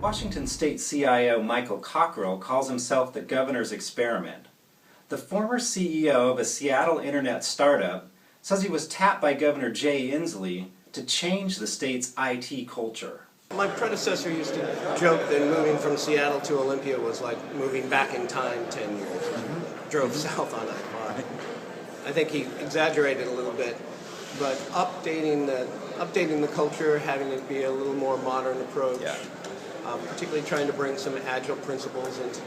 Washington State CIO Michael Cockrill calls himself the governor's experiment. The former CEO of a Seattle internet startup says he was tapped by Governor Inslee to change the state's IT culture. My predecessor used to joke that moving from Seattle to Olympia was like moving back in time 10 years. Drove south on that car. I think he exaggerated a little bit, but updating the culture, having it be a little more modern approach, particularly trying to bring some agile principles into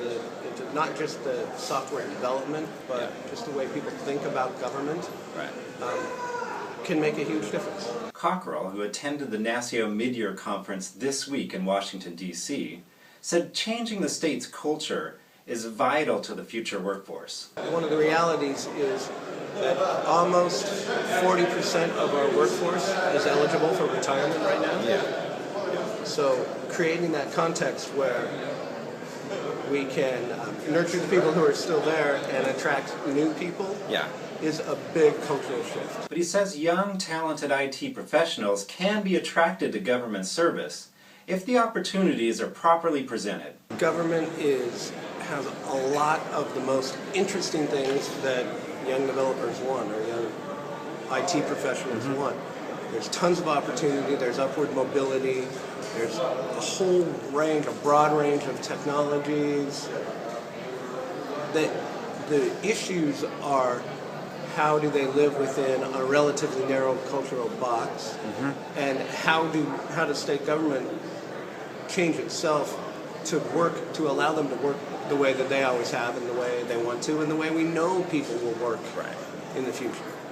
not just the software development, but just the way people think about government. Can make a huge difference. Cockrill, who attended the NASCIO Midyear Conference this week in Washington, D.C., said changing the state's culture is vital to the future workforce. One of the realities is that almost 40% of our workforce is eligible for retirement right now. So creating that context where we can nurture the people who are still there and attract new people is a big cultural shift. But he says young, talented IT professionals can be attracted to government service if the opportunities are properly presented. Government has a lot of the most interesting things that young developers want or young IT professionals want. There's tons of opportunity, there's upward mobility, there's a broad range of technologies. The issues are how do they live within a relatively narrow cultural box, and how does state government change itself to allow them to work the way that they always have and the way they want to and the way we know people will work in the future.